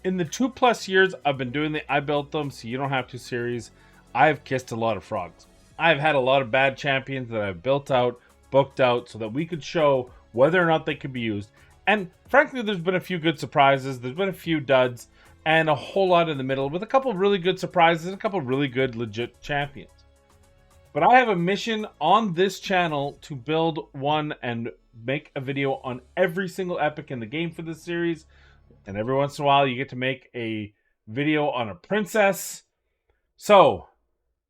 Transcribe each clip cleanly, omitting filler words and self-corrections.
In the 2+ years I've been doing the I Built Them So You Don't Have to series, I've kissed a lot of frogs. I've had a lot of bad champions that I've built out, booked out, so that we could show whether or not they could be used. And frankly, there's been a few good surprises, there's been a few duds, and a whole lot in the middle with a couple of really good surprises and a couple of really good legit champions. But I have a mission on this channel to build one and make a video on every single epic in the game for this series. And every once in a while, you get to make a video on a princess. So,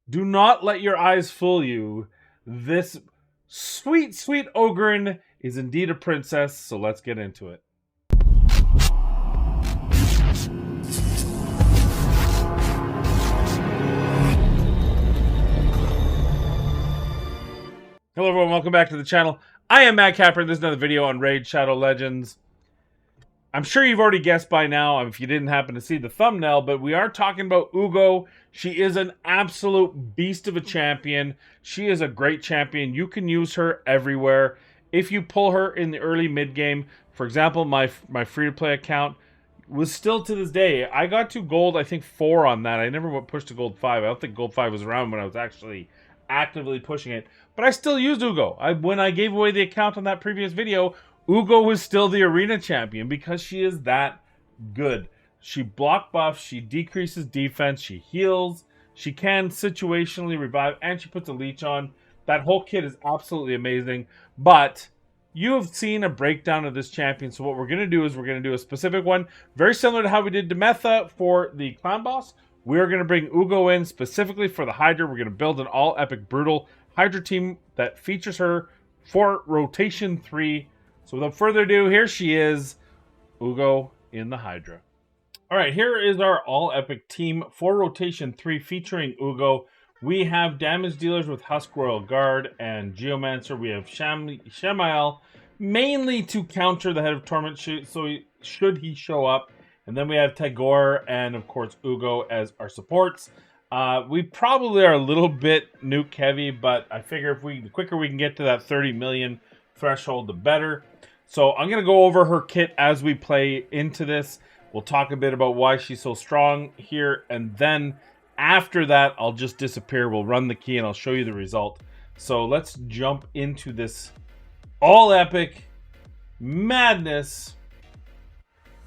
do not let your eyes fool you. This sweet, sweet Ogryn is indeed a princess. So let's get into it. Hello everyone, welcome back to the channel. I am Matt Capper, and this is another video on Raid Shadow Legends. I'm sure you've already guessed by now if you didn't happen to see the thumbnail, but we are talking about Uugo. She is an absolute beast of a champion. She is a great champion. You can use her everywhere. If you pull her in the early mid-game, for example, my free-to-play account was still to this day. I got to gold, I think 4 on that. I never pushed to gold 5. I don't think gold 5 was around when I was actually actively pushing it. But I still used Uugo. When I gave away the account on that previous video, Uugo was still the arena champion because she is that good. She block buffs, she decreases defense, she heals, she can situationally revive, and she puts a leech on. That whole kit is absolutely amazing. But you have seen a breakdown of this champion, so what we're going to do is we're going to do a specific one, very similar to how we did Demetha for the clan boss. We're going to bring Uugo in specifically for the Hydra. We're going to build an all-epic brutal Hydra team that features her for rotation 3. So without further ado, here she is, Uugo in the Hydra. Alright, here is our all-epic team for rotation 3 featuring Uugo. We have damage dealers with Husk Royal Guard and Geomancer. We have Shamael, mainly to counter the Head of Torment, should he show up. And then we have Tagore and, of course, Uugo as our supports. We probably are a little bit nuke heavy, but I figure the quicker we can get to that 30 million threshold, the better. So I'm going to go over her kit as we play into this. We'll talk a bit about why she's so strong here. And then after that, I'll just disappear. We'll run the key and I'll show you the result. So let's jump into this all epic madness.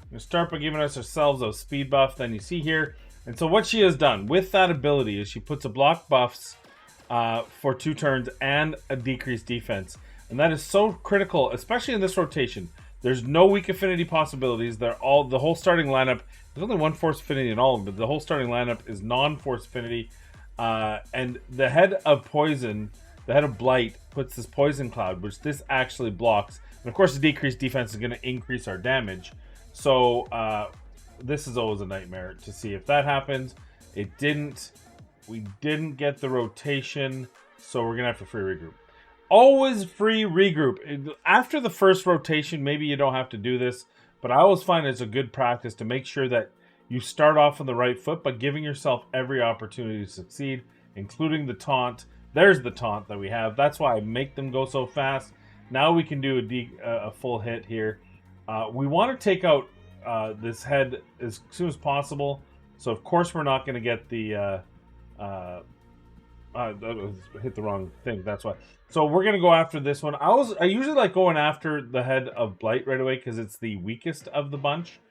I'm going to start by giving ourselves a speed buff. Then you see here. And so what she has done with that ability is she puts a block buffs for 2 turns and a decreased defense. And that is so critical, especially in this rotation. There's no weak affinity possibilities. The whole starting lineup, there's only 1 force affinity in all, but the whole starting lineup is non-force affinity. And the head of poison, the head of blight, puts this poison cloud, which this actually blocks. And of course, the decreased defense is going to increase our damage. So this is always a nightmare to see if that happens. It didn't. We didn't get the rotation, so we're going to have to free regroup. Always free regroup. After the first rotation, maybe you don't have to do this, but I always find it's a good practice to make sure that you start off on the right foot by giving yourself every opportunity to succeed, including the taunt. There's the taunt that we have. That's why I make them go so fast. Now we can do a full hit here. We want to take out this head as soon as possible. So of course we're not going to get the hit the wrong thing. That's why. So we're gonna go after this one. I usually like going after the head of blight right away because it's the weakest of the bunch.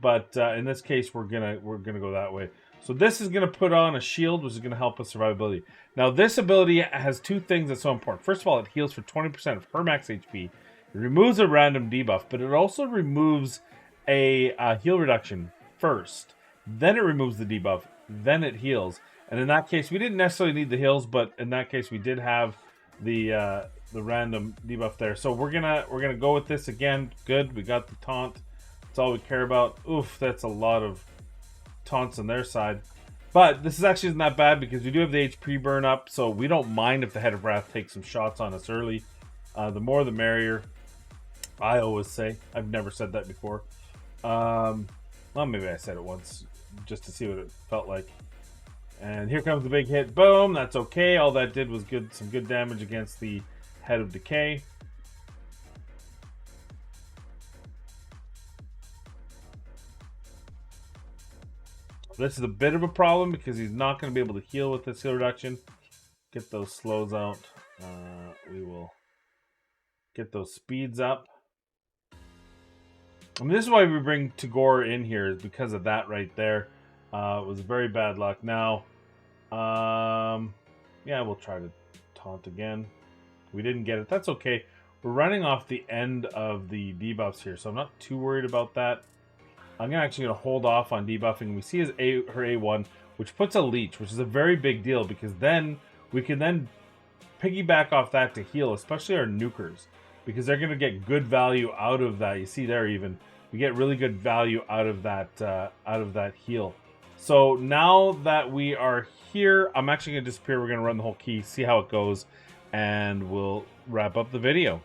But in this case, we're gonna go that way. So this is gonna put on a shield, which is gonna help with survivability. Now this ability has 2 things that's so important. First of all, it heals for 20% of her max HP. It removes a random debuff, but it also removes a heal reduction first. Then it removes the debuff. Then it heals. And in that case, we didn't necessarily need the heals, but in that case, we did have the random debuff there. So we're gonna go with this again. Good, we got the taunt. That's all we care about. Oof, that's a lot of taunts on their side. But this is actually isn't that bad because we do have the HP burn up, so we don't mind if the Head of Wrath takes some shots on us early. The more the merrier, I always say. I've never said that before. Well, maybe I said it once just to see what it felt like. And here comes the big hit. Boom, that's okay. All that did was some good damage against the Head of Decay. This is a bit of a problem because he's not going to be able to heal with this heal reduction. Get those slows out. We will get those speeds up. And this is why we bring Tagore in here, is because of that right there. It was very bad luck. Now, yeah, we'll try to taunt again. We didn't get it. That's okay. We're running off the end of the debuffs here, so I'm not too worried about that. I'm actually going to hold off on debuffing. We see her A1, which puts a leech, which is a very big deal because then we can then piggyback off that to heal, especially our nukers, because they're going to get good value out of that. You see there, even we get really good value out of that heal. So now that we are here, I'm actually going to disappear. We're going to run the whole key, see how it goes, and we'll wrap up the video.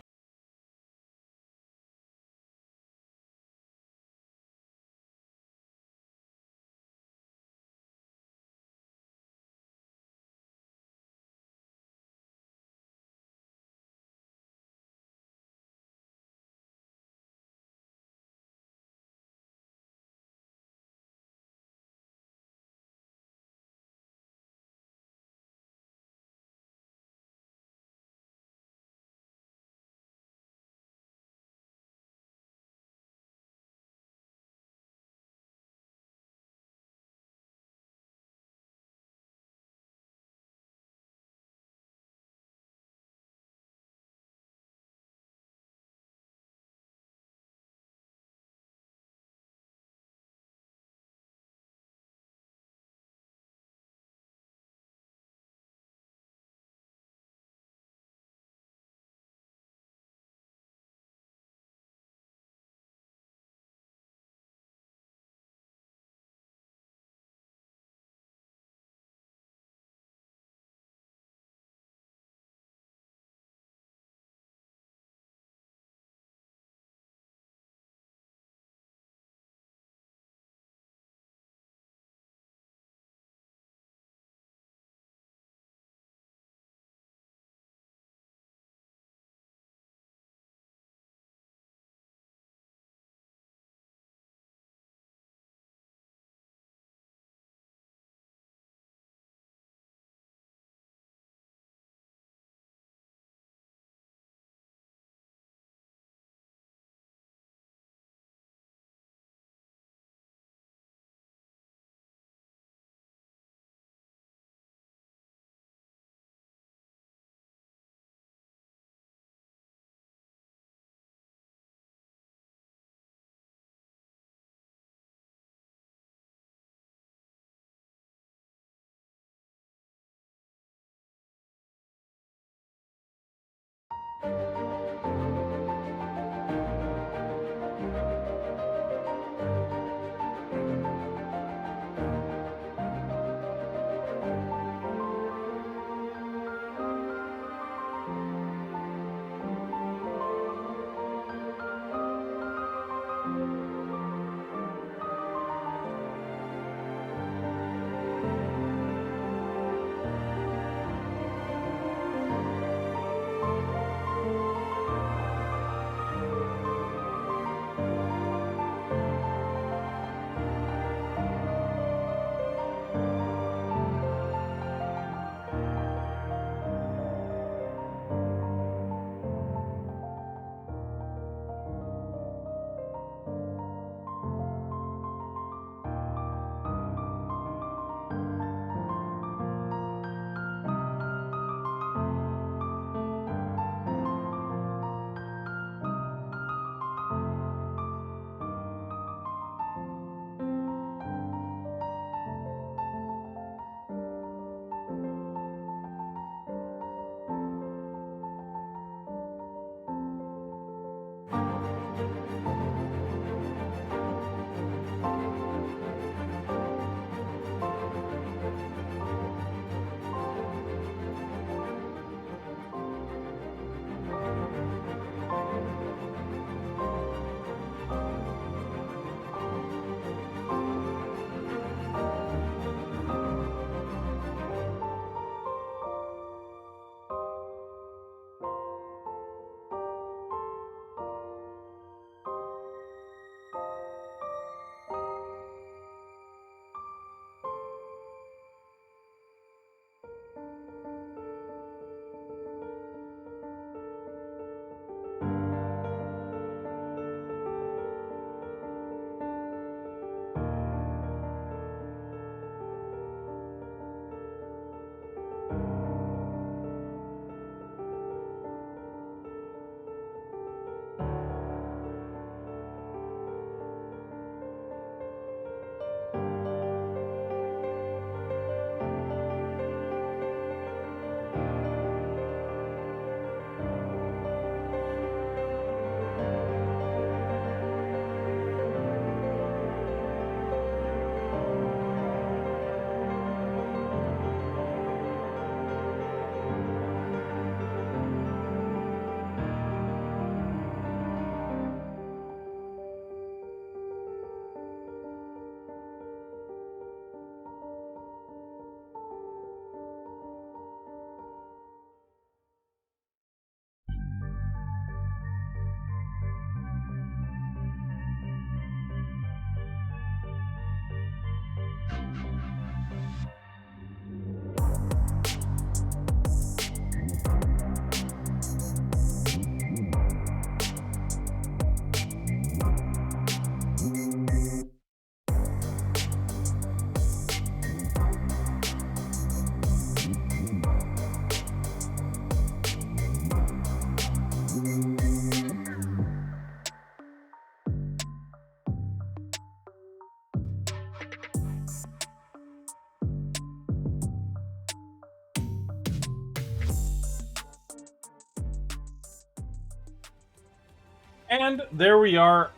And there we are.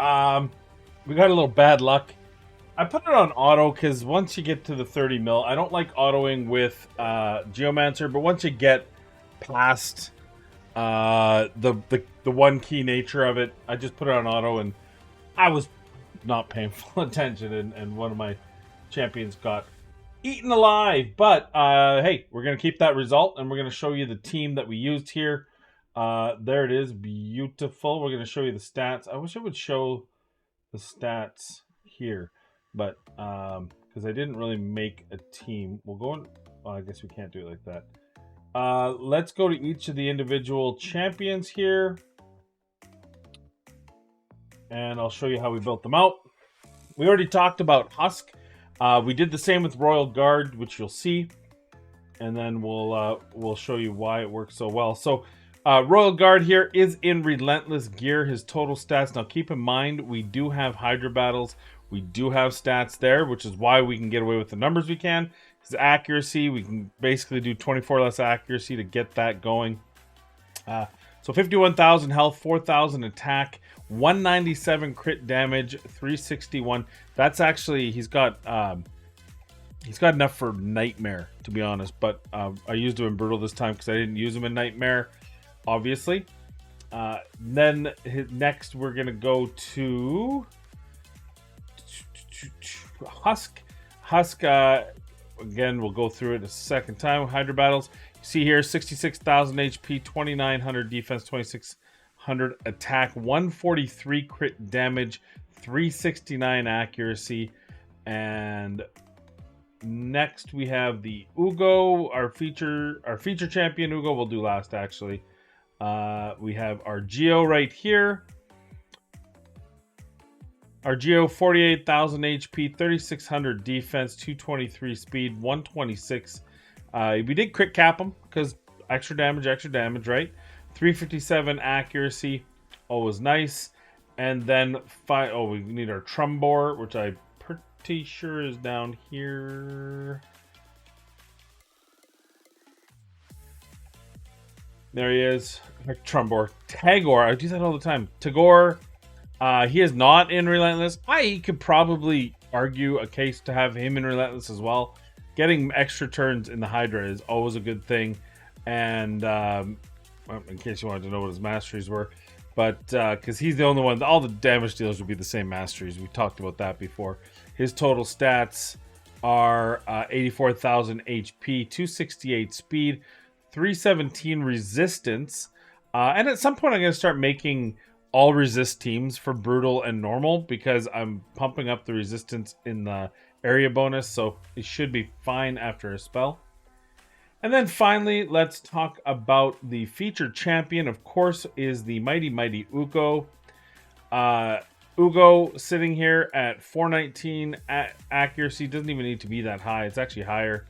We got a little bad luck. I put it on auto because once you get to the 30 mil, I don't like autoing with Geomancer, but once you get past the one key nature of it, I just put it on auto, and I was not paying full attention, and one of my champions got eaten alive. But hey, we're gonna keep that result, and we're gonna show you the team that we used here. There it is, beautiful. We're gonna show you the stats. I wish I would show the stats here, but because I didn't really make a team. We'll go in. Well, I guess we can't do it like that. Let's go to each of the individual champions here, and I'll show you how we built them out. We already talked about Husk. We did the same with Royal Guard, which you'll see, and then we'll show you why it works so well. So Royal Guard here is in Relentless gear. His total stats. Now keep in mind, we do have Hydra battles. We do have stats there, which is why we can get away with the numbers we can. His accuracy, we can basically do 24 less accuracy to get that going. So 51,000 health, 4,000 attack, 197 crit damage, 361. That's actually, he's got enough for Nightmare, to be honest. But I used him in Brutal this time because I didn't use him in Nightmare, obviously. Then next we're gonna go to Husk. Again, we'll go through it a second time with Hydra battles. You see here, 66,000 HP, 2,900 defense, 2,600 attack, 143 crit damage, 369 accuracy. And next we have the Uugo, our feature champion. Uugo we'll do last, actually. We have our Geo right here. Our Geo, 48,000 HP, 3,600 defense, 223 speed, 126. We did crit cap him because extra damage, right? 357 accuracy, always nice. And then we need our Trumbor, which I'm pretty sure is down here. There he is, Trumbor. Tagore, I do that all the time. Tagore. He is not in Relentless. I could probably argue a case to have him in Relentless as well. Getting extra turns in the Hydra is always a good thing. And in case you wanted to know what his masteries were, but because he's the only one, all the damage dealers would be the same masteries. We talked about that before. His total stats are 84,000 HP, 268 speed, 317 resistance. And at some point I'm going to start making all resist teams for Brutal and Normal because I'm pumping up the resistance in the area bonus, so it should be fine after a spell. And then finally, let's talk about the featured champion, of course, is the mighty Uugo. Uugo sitting here at 419 accuracy. Doesn't even need to be that high. It's actually higher.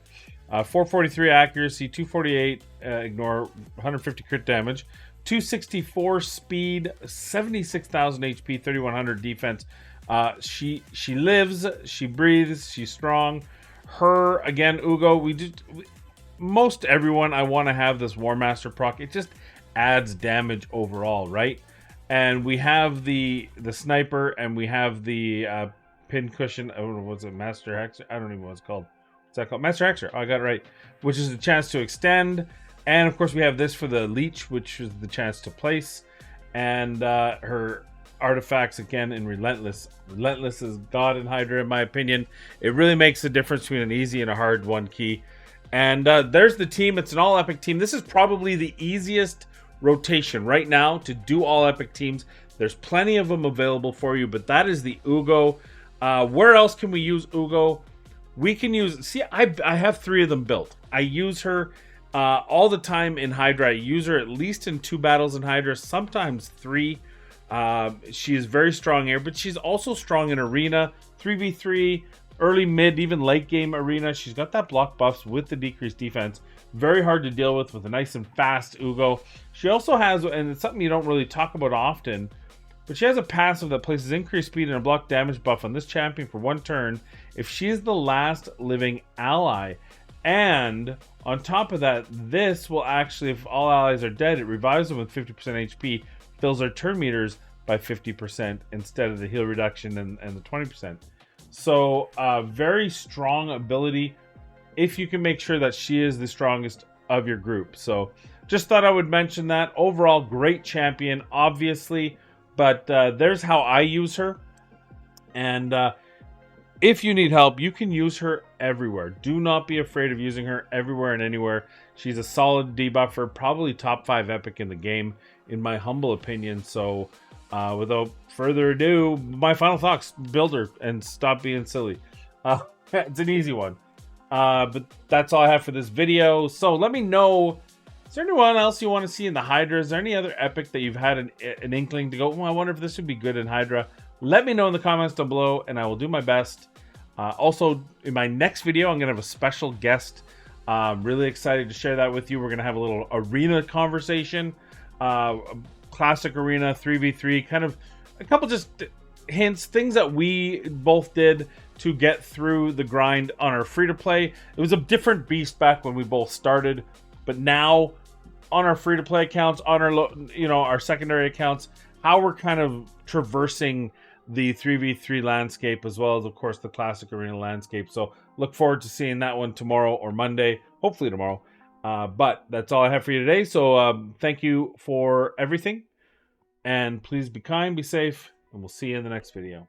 443 accuracy, 248 ignore, 150 crit damage, 264 speed, 76,000 HP, 3,100 defense. She lives, she breathes, she's strong. Her, again, Uugo, most everyone, I want to have this War Master proc. It just adds damage overall, right? And we have the sniper, and we have the pin cushion. I don't know, was it Master Hexer? I don't even know what it's called. What's that called? Master Hexer. Oh, I got it right. Which is a chance to extend. And of course we have this for the leech, which is the chance to place. And her artifacts again in Relentless. Relentless is God in Hydra, in my opinion. It really makes a difference between an easy and a hard one key. And there's the team. It's an all epic team. This is probably the easiest rotation right now to do all epic teams. There's plenty of them available for you, but that is the Uugo. Where else can we use Uugo? We can use, see, I have 3 of them built. I use her all the time in Hydra. I use her at least in 2 battles in Hydra, sometimes 3. She is very strong here, but she's also strong in Arena, 3v3, early, mid, even late game Arena. She's got that block buffs with the decreased defense. Very hard to deal with a nice and fast Uugo. She also has, and it's something you don't really talk about often, but she has a passive that places increased speed and a block damage buff on this champion for 1 turn if she is the last living ally. And on top of that, this will actually, if all allies are dead, it revives them with 50% HP, fills their turn meters by 50% instead of the heal reduction and the 20%. So very strong ability if you can make sure that she is the strongest of your group. So just thought I would mention that. Overall, great champion, obviously, but there's how I use her. And if you need help, you can use her everywhere. Do not be afraid of using her everywhere and anywhere. She's a solid debuffer, probably top 5 epic in the game, in my humble opinion. So without further ado, my final thoughts: build her and stop being silly. It's an easy one. But that's all I have for this video. So let me know, is there anyone else you want to see in the Hydra? Is there any other epic that you've had an inkling to go, well, I wonder if this would be good in Hydra? Let me know in the comments down below, and I will do my best. Also, in my next video, I'm going to have a special guest. Really excited to share that with you. We're going to have a little arena conversation. Classic arena, 3v3, kind of a couple just hints, things that we both did to get through the grind on our free-to-play. It was a different beast back when we both started, but now on our free-to-play accounts, on our our secondary accounts, how we're kind of traversing the 3v3 landscape, as well as, of course, the classic arena landscape. So look forward to seeing that one tomorrow or Monday, hopefully tomorrow. But that's all I have for you today. So thank you for everything, and please be kind, be safe, and we'll see you in the next video.